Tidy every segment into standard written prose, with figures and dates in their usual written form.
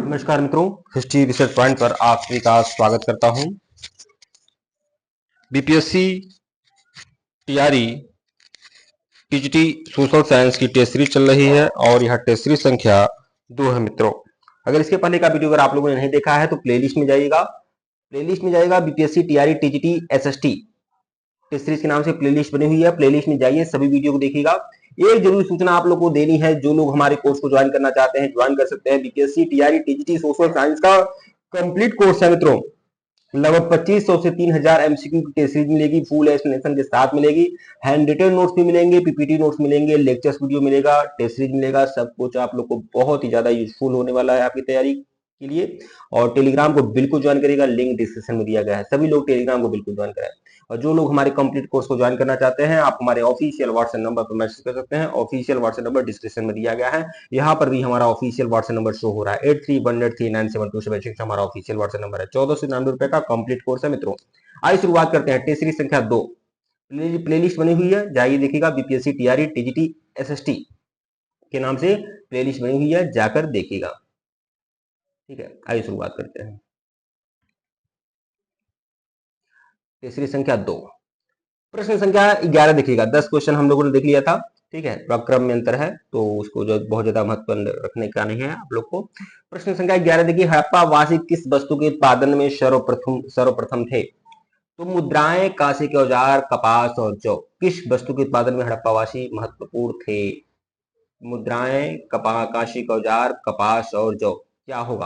नमस्कार मित्रों, history research point पर आप सभी का स्वागत करता हूं। BPSC TRE TGT social science की टेस्ट सीरीज चल रही है और यह टेस्ट सीरीज संख्या 2 है मित्रों। अगर इसके पहले का वीडियो अगर आप लोगों ने नहीं देखा है तो प्लेलिस्ट में जाइएगा BPSC TRE TGT SST test series के नाम से प्लेलिस्ट बनी हुई है। प्लेलिस्ट में जाइए, सभी वीडियो को देखिएगा। एक जरूरी सूचना आप लोग को देनी है, जो लोग हमारे कोर्स को ज्वाइन करना चाहते हैं ज्वाइन कर सकते हैं। BPSC TRE TGT social science का कंप्लीट कोर्स है मित्रों। लगभग 2500 से 3000 एमसीक्यू की टेस्ट सीरीज मिलेगी, फुल एक्सप्लेनेशन के साथ मिलेगी। हैंड रिटन नोट्स भी मिलेंगे, पीपीटी नोट्स मिलेंगे, लेक्चर्स वीडियो मिलेगा, टेस्ट सीरीज मिलेगा। सब कुछ आप लोग को बहुत ही ज्यादा यूजफुल होने वाला है आपकी तैयारी के लिए। और टेलीग्राम को बिल्कुल ज्वाइन करिएगा, लिंक डिस्क्रिप्शन में दिया गया है। सभी लोग टेलीग्राम को बिल्कुल ज्वाइन करें। और जो लोग हमारे कंप्लीट कोर्स को ज्वाइन करना चाहते हैं, आप हमारे ऑफिशियल व्हाट्सएप नंबर पर मैसेज कर सकते हैं। ऑफिशियल व्हाट्सएप नंबर डिस्क्रिप्शन में दिया गया है। यहाँ पर भी हमारा ऑफिशियल व्हाट्सएप नंबर शो हो रहा है 8318397276 हमारा ऑफिशियल व्हाट्सएप नंबर है। 1499 रुपए का कंप्लीट कोर्स है मित्रों। आइए शुरुआत करते हैं। टेस्ट सीरीज संख्या 2 प्लेलिस्ट बनी हुई है, जाइए देखिएगा। बीपीएससी टीआरई टीजीटी एसएसटी के नाम से प्लेलिस्ट बनी हुई है, जाकर देखिएगा। ठीक है, आइए शुरुआत करते हैं। टेस्ट सीरीज संख्या 2 प्रश्न संख्या 11 देखिएगा। 10 क्वेश्चन हम लोगों ने देख लिया था। ठीक है, क्रम में अंतर है तो उसको जो बहुत ज्यादा महत्व रखने का नहीं है आप लोग को। प्रश्न संख्या 11 देखिए, हड़प्पा वासी किस वस्तु के उत्पादन में सर्वप्रथम थे? तो मुद्राएं, कांसे के औजार, कपास और जौ। किस वस्तु के उत्पादन में हड़प्पा वासी महत्वपूर्ण थे? मुद्राएं, कांसे के औजार, कपास और जौ। क्या होगा?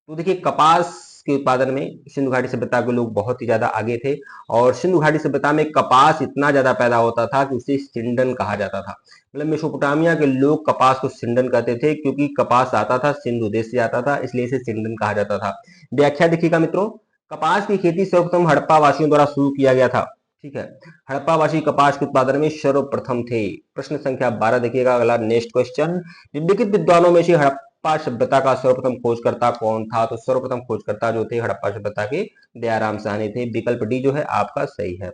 तो देखिए, कपास के उत्पादन में सिंधु घाटी सभ्यता के लोग बहुत ही ज्यादा आगे थे। और सिंधु घाटी सभ्यता में कपास इतना ज्यादा पैदा होता था कि उसे सिंडन कहा जाता था। मतलब मेसोपोटामिया के लोग कपास को सिंडन कहते थे, क्योंकि कपास आता था सिंधु देश से आता था, इसलिए इसे सिंडन कहा जाता था। व्याख्या देखिएगा मित्रों, कपास की खेती सर्वप्रथम हड़प्पा वासियों द्वारा शुरू किया गया था। ठीक है, हड़प्पा वासी कपास के उत्पादन में सर्वप्रथम थे। प्रश्न संख्या 12 देखिएगा, अगला नेक्स्ट क्वेश्चन। निम्नलिखित विद्वानों में से हड़प्पा सभ्यता का सर्वप्रथम खोजकर्ता कौन था? तो सर्वप्रथम खोजकर्ता जो थे हड़प्पा सभ्यता के, दयाराम साहनी थे। विकल्प डी जो है आपका सही है।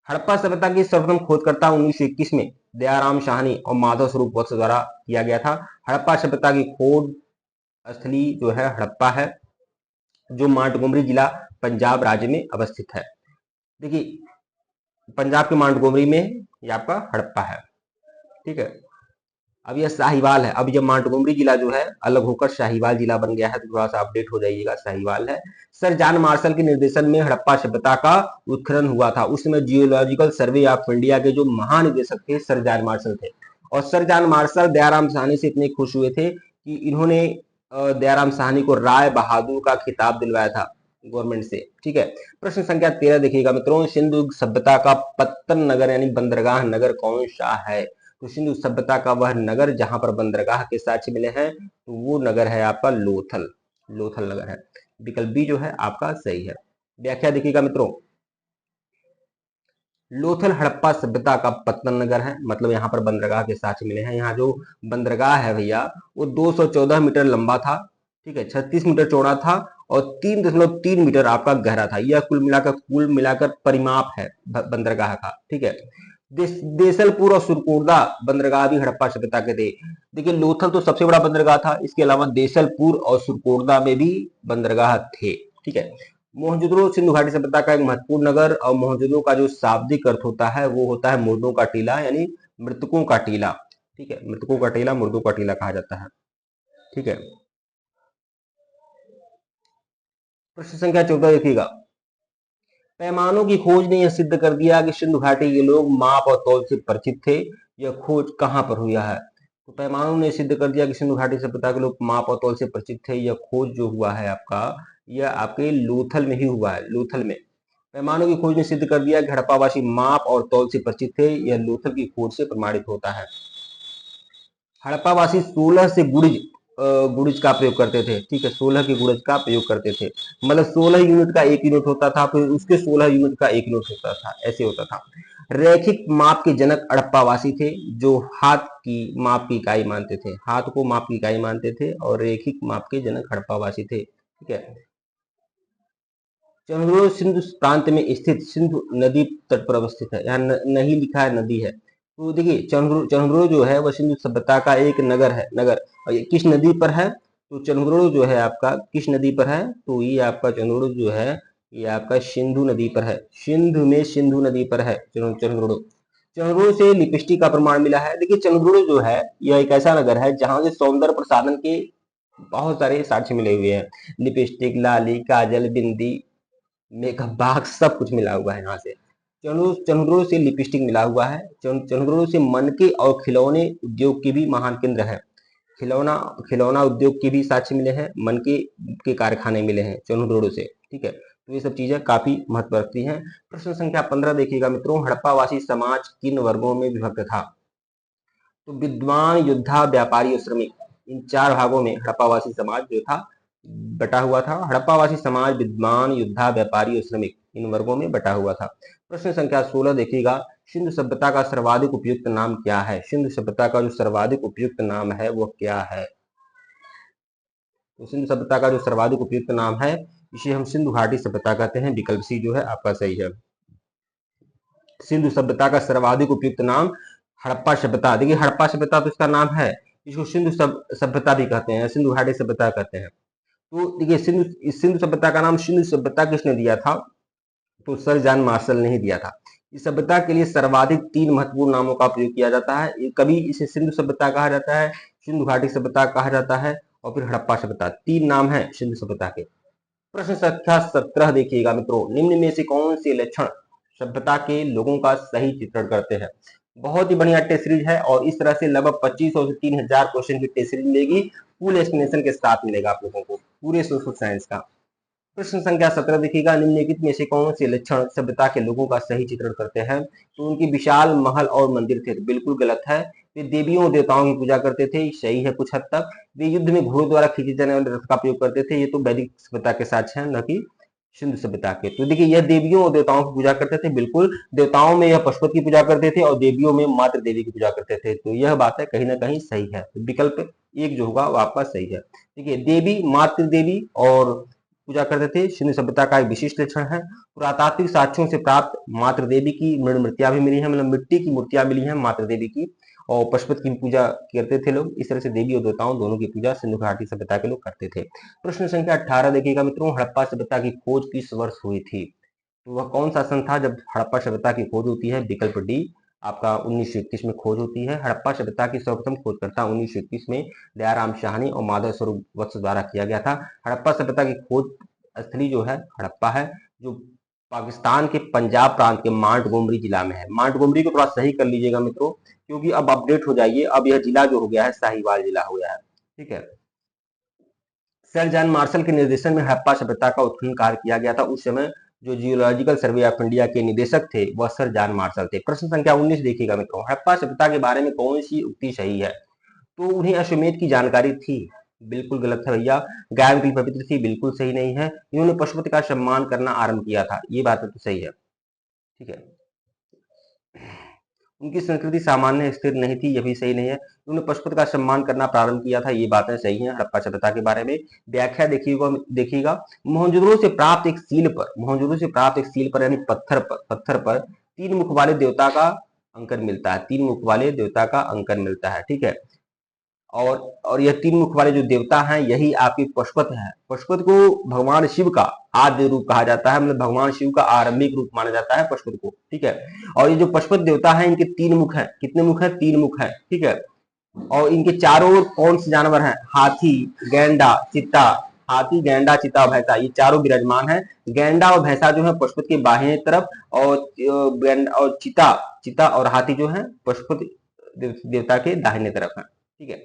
हड़प्पा सभ्यता की सर्वप्रथम खोजकर्ता 1921 में दयाराम साहनी और माधव स्वरूप वत्स द्वारा किया गया था। हड़प्पा सभ्यता की खोज स्थली जो है हड़प्पा है, जो मांटगोमरी जिला पंजाब राज्य में अवस्थित है। देखिए, पंजाब के मांटगोमरी में ये आपका हड़प्पा है। ठीक है, अब यह साहिवाल है। अब यह मांटगोमरी जिला जो है अलग होकर साहिवाल जिला बन गया है, तो थोड़ा सा अपडेट हो जाइएगा। साहिवाल है। सर जॉन मार्शल के निर्देशन में हड़प्पा सभ्यता का उत्खनन हुआ था। उस समय जियोलॉजिकल सर्वे ऑफ इंडिया के जो महानिदेशक थे सर जॉन मार्शल थे। और sir John Marshall Dayaram Sahni से इतने खुश हुए थे कि इन्होंने दयाराम साहनी को राय बहादुर का खिताब दिलवाया था गवर्नमेंट से। ठीक है, प्रश्न संख्या 13 देखिएगा मित्रों, सिंधु सभ्यता का पत्तन नगर यानी बंदरगाह नगर कौन सा है? तो सिंधु सभ्यता का वह नगर जहां पर बंदरगाह के साक्ष्य मिले हैं, तो वो नगर है आपका लोथल। लोथल नगर है। विकल्प बी जो है आपका सही है। व्याख्या देखिएगा मित्रों, लोथल हड़प्पा सभ्यता का पत्तन नगर है, मतलब यहाँ पर बंदरगाह के साक्ष्य मिले हैं। यहाँ जो बंदरगाह है भैया, वो 214 मीटर लंबा था। ठीक है, 36 मीटर चौड़ा था और 3.3 मीटर आपका गहरा था। यह कुल मिलाकर परिमाप है बंदरगाह का। ठीक है, देसलपुर और सुरकोर्दा बंदरगाह भी हड़प्पा सभ्यता के थे। देखिए, लोथल तो सबसे बड़ा बंदरगाह था, इसके अलावा देसलपुर और सुरकोर्दा में भी बंदरगाह थे। ठीक है, मोहनजोदड़ो सिंधु घाटी सभ्यता का एक महत्वपूर्ण नगर। और मोहनजोदड़ो का जो शाब्दिक अर्थ होता है वो होता है मुर्दों का टीला, यानी मृतकों का टीला। ठीक है, मृतकों का टीला, मुर्दों का टीला कहा जाता है। ठीक है, प्रश्न संख्या 14 देखिएगा, पैमानों की खोज ने यह सिद्ध कर दिया कि सिंधु घाटी के लोग माप और तौल से परिचित थे। यह खोज कहां पर हुआ है? तो पैमानों ने सिद्ध कर दिया कि सिंधु घाटी सभ्यता के लोग माप और तौल से परिचित थे। यह खोज जो हुआ है आपका, यह आपके लोथल में ही हुआ है। लोथल में पैमानों की खोज ने सिद्ध कर दिया कि हड़प्पावासी माप और तौल से परिचित थे। यह लोथल की खोज से प्रमाणित होता है। हड़प्पावासी 16 से गुड़िज का प्रयोग करते थे। ठीक है, 16 की गुड़िज का प्रयोग करते थे। मतलब 16 यूनिट का एक यूनिट होता था, फिर उसके 16 यूनिट का एक यूनिट होता था, ऐसे होता था। रैखिक माप के जनक हड़प्पावासी थे, जो हाथ की माप की इकाई मानते थे। हाथ को माप की इकाई मानते थे और रैखिक माप के जनक हड़प्पावासी थे। ठीक है, चंद्रो सिंधु प्रांत में स्थित सिंधु नदी तट पर अवस्थित है। यहाँ नहीं लिखा है, नदी है। तो देखिए, चंद्रो जो है वह सिंधु सभ्यता का एक नगर है। नगर, और ये किस नदी पर है? तो चंद्रोड़ जो है आपका किस नदी पर है? तो ये आपका चंद्रोड़ जो है ये आपका सिंधु नदी पर है। सिंधु नदी पर है चंद्रोड़। चंद्रोड़ से लिपस्टिक का प्रमाण मिला है। देखिए चंद्रोड़ जो है यह एक ऐसा नगर है जहां से सौंदर्य प्रसाधन के बहुत सारे साक्ष्य मिले हुए हैं। लिपस्टिक, लाली, काजल, बिंदी, मेकअप बॉक्स सब कुछ मिला हुआ है यहाँ से। चंद्रोड़ से लिपस्टिक मिला हुआ है। चंद्रोड़ से मन के और खिलौने उद्योग के भी महान केंद्र है। खिलौना खिलौना उद्योग के भी साक्ष्य मिले हैं। मन के कारखाने मिले हैं चंद्रोड़ से। ठीक है, तो ये सब चीजें काफी महत्व रखती हैं। प्रश्न संख्या 15 देखिएगा मित्रों, हड़प्पावासी समाज किन वर्गों में विभक्त था? तो विद्वान, योद्धा, व्यापारी और श्रमिक, इन चार भागों में हड़प्पावासी समाज जो था बटा हुआ था। हड़प्पावासी समाज विद्वान, योद्धा, व्यापारी और श्रमिक इन वर्गों में बटा हुआ था। प्रश्न संख्या 16 देखिएगा, सिंधु सभ्यता का सर्वाधिक उपयुक्त नाम क्या है? सिंधु सभ्यता का जो सर्वाधिक उपयुक्त नाम है वो क्या है? तो सिंधु सभ्यता का जो सर्वाधिक उपयुक्त नाम है इसे हम सिंधु घाटी सभ्यता कहते हैं। विकल्प सी जो है आपका सही है। सिंधु सभ्यता का सर्वाधिक उपयुक्त नाम हड़प्पा सभ्यता। देखिए हड़प्पा सभ्यता तो इसका नाम है, इसको सिंधु सभ्यता भी कहते हैं, सिंधु घाटी सभ्यता कहते हैं। तो देखिए सिंधु सभ्यता का नाम सिंधु सभ्यता किसने दिया था? तो सर जॉन मार्शल ने ही दिया था। इस सभ्यता के लिए सर्वाधिक 3 महत्वपूर्ण नामों का प्रयोग किया जाता है। कभी इसे सिंधु सभ्यता कहा जाता है, सिंधु घाटी सभ्यता कहा जाता है और फिर हड़प्पा सभ्यता। 3 नाम है सिंधु सभ्यता के। प्रश्न संख्या 17 देखिएगा मित्रों, निम्न में से कौन से लक्षण सभ्यता के लोगों का सही चित्रण करते हैं? बहुत ही बढ़िया टेस्ट सीरीज है और इस तरह से लगभग 2500 से 3000 क्वेश्चन की टेस्ट सीरीज मिलेगी। फुल एक्सप्लेनेशन के साथ मिलेगा आप लोगों को पूरे सोशल साइंस का। प्रश्न संख्या 17 देखिएगा, निम्नलिखित में से कौन से लक्षण सभ्यता के लोगों का सही चित्रण करते हैं? तो उनकी विशाल महल और मंदिर थे, बिल्कुल गलत है। वे देवियों देवताओं की पूजा करते थे, सही है कुछ हद तक। वे युद्ध में घोड़ों द्वारा खींचे जाने वाले रथ का प्रयोग करते थे, ये तो वैदिक सभ्यता के साथ है, न कि सिंधु सभ्यता के। तो देखिए यह देवियों और देवताओं की पूजा करते थे, बिल्कुल। देवताओं में यह पशुपति की पूजा करते थे और देवियों में मातृ देवी की पूजा करते थे। तो यह बात है कहीं ना कहीं सही है। तो विकल्प एक जो होगा वो आपका सही है। देखिए देवी, मातृ देवी और पूजा करते थे, सिंधु सभ्यता का एक विशिष्ट लक्षण है। पुरातात्विक साक्ष्यों से प्राप्त मातृ देवी की मूर्तियां भी मिली हैं, मतलब मिट्टी की मूर्तियां मिली हैं मातृ देवी की, और पशुपति की पूजा करते थे लोग। इस तरह से देवी और देवताओं दोनों की पूजा सिंधु घाटी सभ्यता के लोग करते थे। प्रश्न संख्या 18 देखिएगा मित्रों, हड़प्पा सभ्यता की खोज किस वर्ष हुई थी? तो वह कौन सा सन था जब हड़प्पा सभ्यता की खोज होती है? विकल्प डी आपका 1921 में खोज होती है। हड़प्पा सभ्यता की सर्वप्रथम खोजकर्ता 1921 में दयाराम साहनी और माधव स्वरूप वत्स द्वारा किया गया था। हड़प्पा सभ्यता की खोज स्थली जो है हड़प्पा है, जो पाकिस्तान के पंजाब प्रांत के मांटगोमरी जिला में है। मांटगोमरी को थोड़ा सही कर लीजिएगा मित्रों, क्योंकि अब अपडेट हो जाइए, अब यह जिला जो हो गया है साहिवाल जिला हो गया है। ठीक है, सर जॉन मार्शल के निर्देशन में हड़प्पा सभ्यता का उत्खनन कार्य किया गया था। उस समय जो जियोलॉजिकल सर्वे ऑफ इंडिया के निदेशक थे वह सर जॉन मार्शल थे। प्रश्न संख्या 19 देखिएगा मित्रों, हड़प्पा सभ्यता के बारे में कौन सी उक्ति सही है? तो उन्हें अश्वमेध की जानकारी थी, बिल्कुल गलत है भैया। गाय उनकी पवित्र थी, बिल्कुल सही नहीं है। इन्होंने पशुपति का सम्मान करना आरंभ किया था, ये बात तो सही है। ठीक है, उनकी संस्कृति सामान्य स्थिर नहीं थी, यह भी सही नहीं है। उन्होंने पशुपति का सम्मान करना प्रारंभ किया था, ये बातें सही हैं। हड़प्पा सभ्यता के बारे में व्याख्या देखिएगा, मोहनजोदड़ो से प्राप्त एक सील पर यानी पत्थर पर 3 मुख वाले देवता का अंकन मिलता है। 3 मुख वाले देवता का अंकन मिलता है। ठीक है, और यह 3 मुख वाले जो देवता हैं यही आपके पशुपत है। पशुपत को भगवान शिव का आद्य रूप कहा जाता है, मतलब भगवान शिव का आरंभिक रूप माना जाता है पशुपत को। ठीक है, और ये जो पशुपत देवता है इनके 3 मुख हैं। कितने मुख हैं? 3 मुख हैं। ठीक है, और इनके चारों ओर कौन से जानवर हैं? हाथी, गैंडा, चित्ता। हाथी, गैंडा, चित्ता और भैंसा, ये चारों विराजमान है। गैंडा और भैंसा जो है पशुपत के बाहिनी तरफ, और चिता और हाथी जो है पशुपत देवता के दाहिने तरफ है। ठीक है,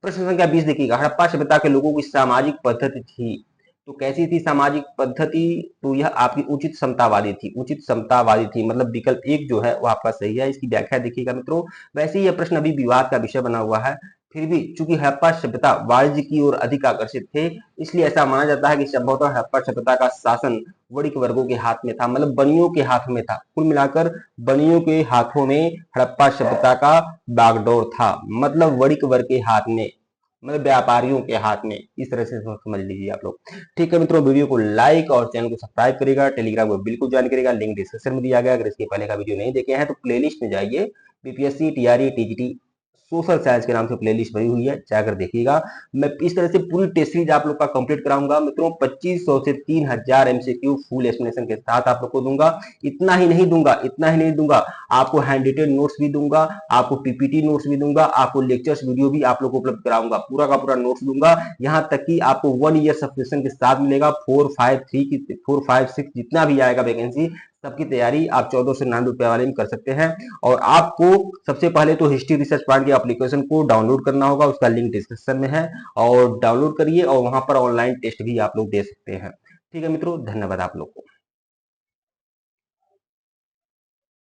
प्रश्न संख्या 20 देखिएगा, हड़प्पा सभ्यता के लोगों की सामाजिक पद्धति थी, तो कैसी थी सामाजिक पद्धति? तो यह आपकी उचित समतावादी थी। उचित समतावादी थी, मतलब विकल्प एक जो है वो आपका सही है। इसकी व्याख्या देखिएगा मित्रों, वैसे यह प्रश्न अभी विवाद का विषय बना हुआ है, फिर भी चूंकि हड़प्पा सभ्यता वाणिज्य की ओर अधिक आकर्षित थे, इसलिए ऐसा माना जाता है कि संभवतः हड़प्पा सभ्यता का शासन वणिक वर्गों के हाथ में था, मतलब बनियों के हाथ में था। कुल मिलाकर बनियों के हाथों में हड़प्पा सभ्यता का बागडोर था, मतलब वणिक वर्ग के हाथ में, मतलब व्यापारियों के हाथ में। इस तरह से समझ लीजिए आप लोग। ठीक है मित्रों, वीडियो को लाइक और चैनल को सब्सक्राइब करेगा, टेलीग्राम को बिल्कुल ज्वाइन करेगा, लिंक डिस्क्रिप्शन में दिया गया। अगर इसके पहले का वीडियो नहीं देखे हैं तो प्लेलिस्ट में जाइए, BPSC, TRE, TGT social science के नाम से प्लेलिस्ट बनी हुई है, जाकर देखिएगा। मैं इस तरह से पूरी टेस्ट सीरीज आप लोग का कंप्लीट कराऊंगा मित्रों। 2500 से 3000 एमसीक्यू फुल एक्सप्लेनेशन के साथ आप लोग को दूंगा। इतना ही नहीं दूंगा, आपको हैंड रिटेन नोट्स भी दूंगा, आपको पीपीटी नोट्स भी दूंगा, आपको लेक्चर्स वीडियो भी आप लोग को उपलब्ध कराऊंगा, पूरा का पूरा नोट्स दूंगा। यहां तक कि आपको 1 ईयर सब्सक्रिप्शन के साथ मिलेगा। 4, 5, 6 जितना भी आएगा वैकेंसी, सबकी तैयारी आप 1499 वाले में कर सकते हैं। और आपको सबसे पहले तो हिस्ट्री रिसर्च पॉइंट के एप्लीकेशन को डाउनलोड करना होगा, उसका लिंक डिस्क्रिप्शन में है, और डाउनलोड करिए और वहां पर ऑनलाइन टेस्ट भी आप लोग दे सकते हैं। ठीक है मित्रों, धन्यवाद आप लोग को।